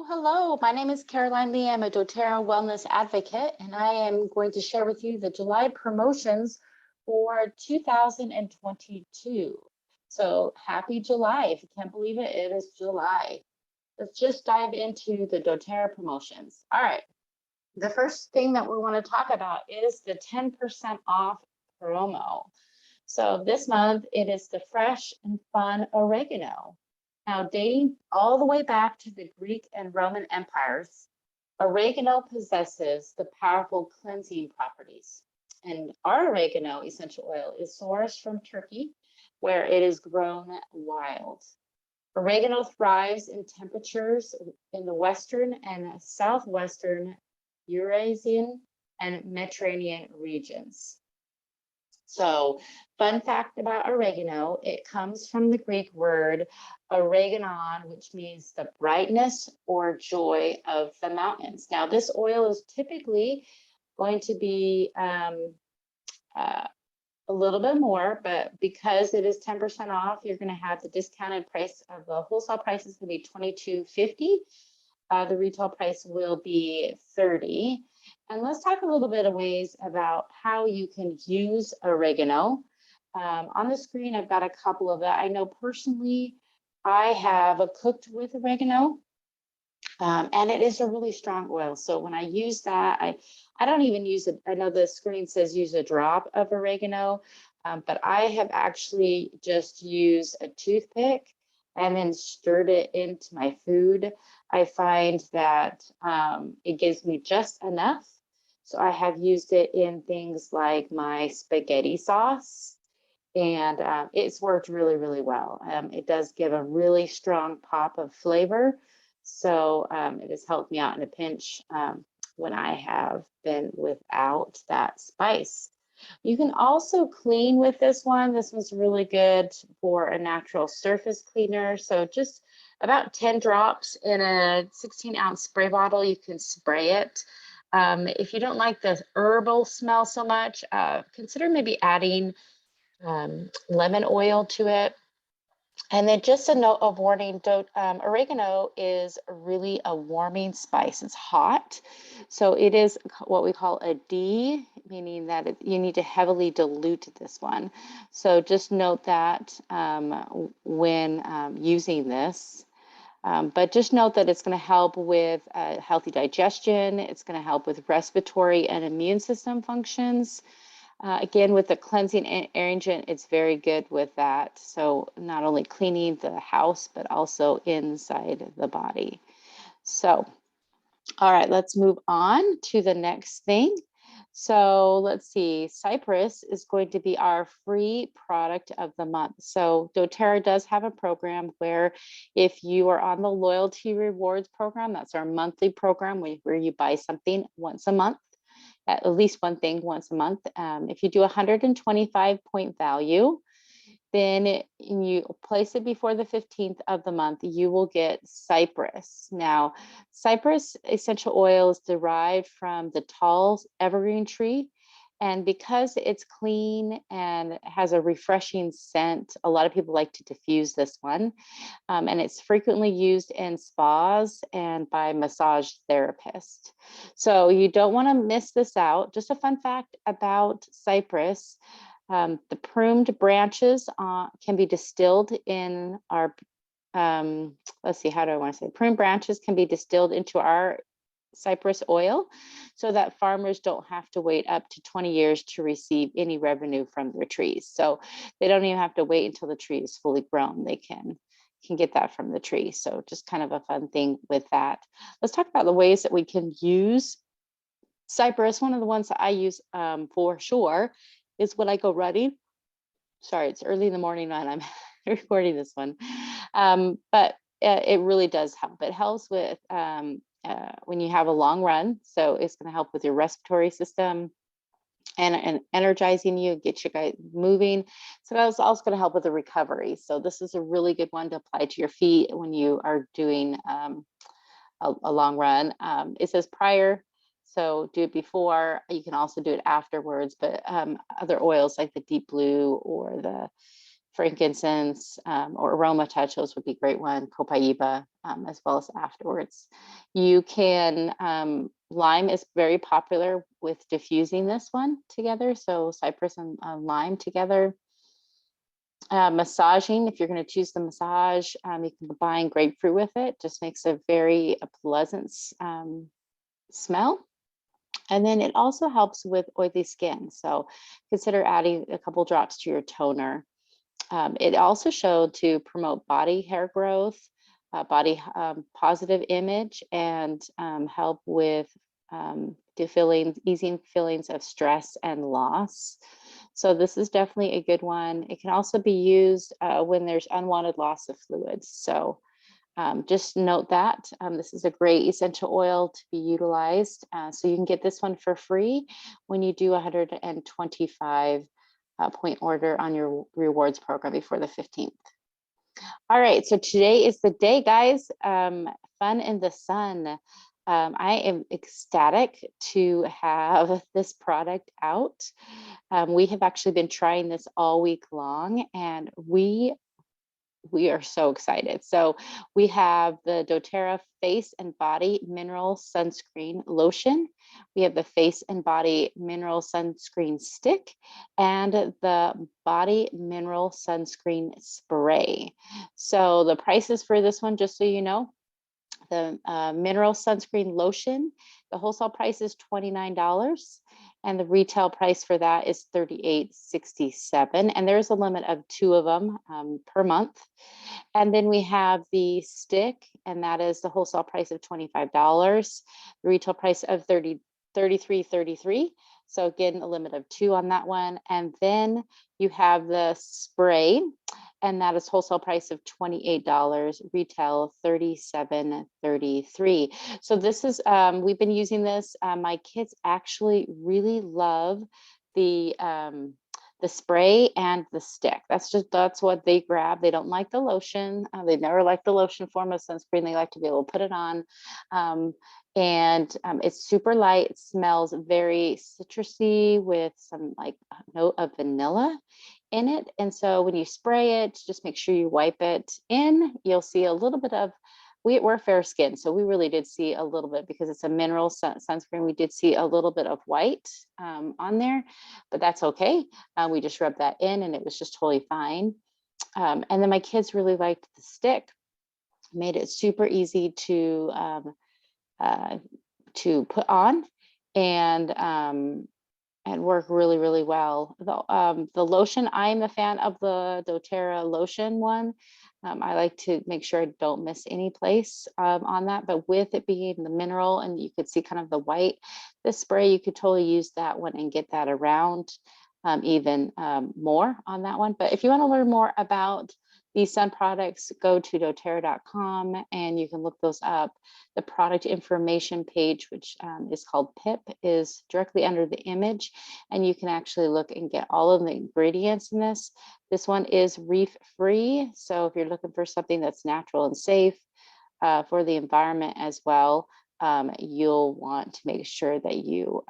Hello. My name is Caroline Lee. I'm a doTERRA wellness advocate, and I am going to share with you the July promotions for 2022. So happy July. If you can't believe it, it is July. Let's just dive into the doTERRA promotions. All right. The first thing that we want to talk about is the 10% off promo. So this month it is the fresh and fun oregano. Now, dating all the way back to the Greek and Roman empires, oregano possesses the powerful cleansing properties. And our oregano essential oil is sourced from Turkey, where it is grown wild. Oregano thrives in temperatures in the western and southwestern Eurasian and Mediterranean regions. So, fun fact about oregano, it comes from the Greek word oreganon, which means the brightness or joy of the mountains. Now, this oil is typically going to be a little bit more, but because it is 10% off, you're going to have the discounted price of the wholesale price is going to be $22.50. The retail price will be $30. And let's talk a little bit of ways about how you can use oregano. On the screen, I've got a couple of that. I know personally, I have cooked with oregano, and it is a really strong oil. So when I use that, I don't even use it. I know the screen says use a drop of oregano, but I have actually just used a toothpick and then stirred it into my food. I find that it gives me just enough. So I have used it in things like my spaghetti sauce, and it's worked really, really well. It does give a really strong pop of flavor. So it has helped me out in a pinch when I have been without that spice. You can also clean with this one. This one's really good for a natural surface cleaner. So just about 10 drops in a 16-ounce spray bottle, you can spray it. If you don't like the herbal smell so much, consider maybe adding lemon oil to it. And then just a note of warning, oregano is really a warming spice. It's hot. So it is what we call a D, meaning that you need to heavily dilute this one. So just note that when using this. But just note that it's going to help with healthy digestion. It's going to help with respiratory and immune system functions. Again, with the cleansing agent, it's very good with that. So not only cleaning the house, but also inside the body. So, all right, let's move on to the next thing. So let's see, Cypress is going to be our free product of the month. So doTERRA does have a program where if you are on the loyalty rewards program, that's our monthly program where you buy something once a month, at least one thing once a month. If you do 125 point value, then you place it before the 15th of the month, you will get Cypress. Now, Cypress essential oil is derived from the tall evergreen tree. And because it's clean and has a refreshing scent, a lot of people like to diffuse this one. And it's frequently used in spas and by massage therapists. So you don't want to miss this out. Just a fun fact about Cypress. The pruned branches can be distilled in our, let's see, how do I want to say? Pruned branches can be distilled into our Cypress oil so that farmers don't have to wait up to 20 years to receive any revenue from their trees. So they don't even have to wait until the tree is fully grown. They can get that from the tree. So just kind of a fun thing with that. Let's talk about the ways that we can use Cypress. One of the ones that I use for sure is when I go running. Sorry, it's early in the morning when I'm recording this one. But it really does help. It helps with when you have a long run. So it's going to help with your respiratory system and energizing you, get you guys moving. So it's also going to help with the recovery. So this is a really good one to apply to your feet when you are doing a long run. It says prior. So do it before. You can also do it afterwards, but other oils like the deep blue or frankincense, or aroma touch, those would be great one, copaiba, as well as afterwards. You can, lime is very popular with diffusing this one together. So cypress and lime together. Massaging, if you're going to choose the massage, you can combine grapefruit with it, just makes a very pleasant smell. And then it also helps with oily skin. So consider adding a couple drops to your toner. It also showed to promote body hair growth, body positive image, and help with easing feelings of stress and loss. So this is definitely a good one. It can also be used when there's unwanted loss of fluids. So just note that this is a great essential oil to be utilized. So you can get this one for free when you do 125 point order on your rewards program before the 15th. All right, so today is the day, guys. Fun in the sun. I am ecstatic to have this product out. We have actually been trying this all week long, and we are so excited. So we have the doTERRA Face and Body Mineral Sunscreen Lotion. We have the Face and Body Mineral Sunscreen Stick and the Body Mineral Sunscreen Spray. So the prices for this one, just so you know, the mineral sunscreen lotion, the wholesale price is $29. And the retail price for that is $38.67. And there's a limit of 2 of them per month. And then we have the stick, and that is the wholesale price of $25. The retail price of $33.33. So again, a limit of 2 on that one. And then you have the spray, and that is wholesale price of $28, retail $37.33. So this is, we've been using this. My kids actually really love the spray and the stick. That's what they grab. They don't like the lotion. They never liked the lotion form of sunscreen. They like to be able to put it on. It's super light. It smells very citrusy with some like note of vanilla in it. And so when you spray it, just make sure you wipe it in. You'll see a little bit of, we're fair skin, so we really did see a little bit, because it's a mineral sunscreen, we did see a little bit of white on there, but that's okay. We just rubbed that in and it was just totally fine. And then my kids really liked the stick. Made it super easy to put on and work really, really well. The lotion, I'm a fan of the doTERRA lotion one. I like to make sure I don't miss any place on that, but with it being the mineral and you could see kind of the white, the spray, you could totally use that one and get that around even more on that one. But if you want to learn more about these sun products, go to doTERRA.com and you can look those up. The product information page, which is called PIP, is directly under the image, and you can actually look and get all of the ingredients in this. This one is reef free, so if you're looking for something that's natural and safe for the environment as well, you'll want to make sure that you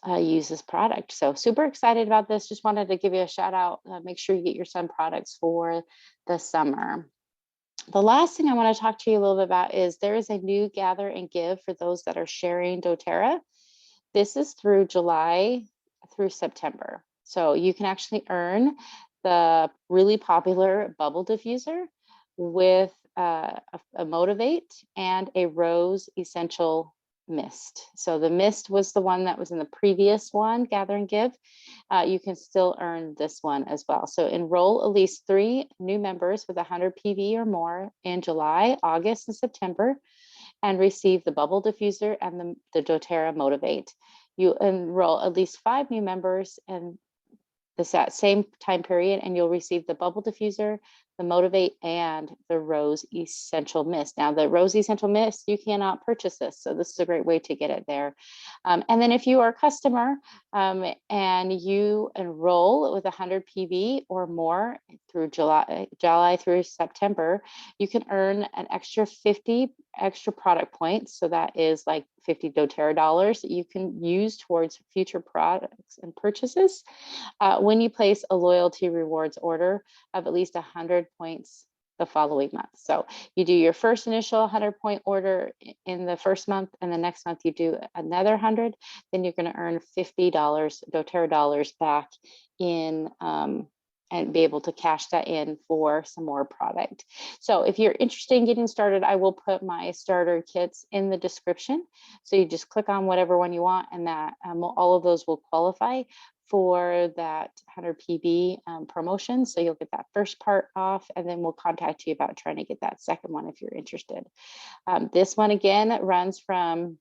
use this product. So super excited about this. Just wanted to give you a shout out. Make sure you get your sun products for the summer. The last thing I want to talk to you a little bit about is there is a new gather and give for those that are sharing doTERRA. This is through July through September. So you can actually earn the really popular bubble diffuser with a Motivate and a Rose Essential Mist. So the mist was the one that was in the previous one, Gather and Give. You can still earn this one as well. So enroll at least 3 new members with 100 PV or more in July, August, and September, and receive the bubble diffuser and the doTERRA Motivate. You enroll at least 5 new members in that same time period, and you'll receive the bubble diffuser, the Motivate, and the Rose Essential Mist. Now, the Rose Essential Mist, you cannot purchase this, so this is a great way to get it there. And then if you are a customer and you enroll with 100 PV or more through July through September, you can earn an extra 50 extra product points. So that is like $50 doTERRA dollars that you can use towards future products and purchases when you place a loyalty rewards order of at least 100 points the following month. So you do your first initial 100-point order in the first month, and the next month you do another 100, then you're going to earn $50 doTERRA dollars back in and be able to cash that in for some more product. So if you're interested in getting started, I will put my starter kits in the description. So you just click on whatever one you want, and that all of those will qualify for that 100 PB promotion. So you'll get that first part off, and then we'll contact you about trying to get that second one if you're interested. This one again runs from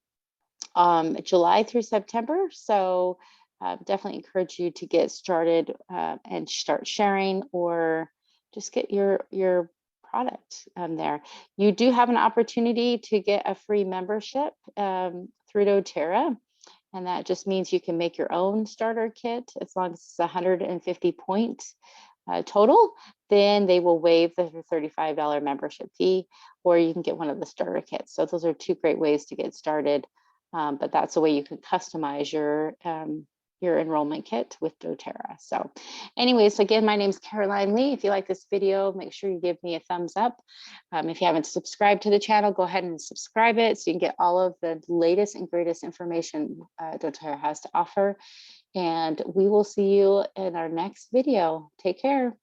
July through September. So definitely encourage you to get started and start sharing, or just get your product there. You do have an opportunity to get a free membership through doTERRA. And that just means you can make your own starter kit as long as it's 150 points total. Then they will waive the $35 membership fee, or you can get one of the starter kits. So those are two great ways to get started. But that's a way you can customize your enrollment kit with doTERRA. So anyways, again, my name is Caroline Lee. If you like this video, make sure you give me a thumbs up. If you haven't subscribed to the channel, go ahead and subscribe it so you can get all of the latest and greatest information doTERRA has to offer. And we will see you in our next video. Take care.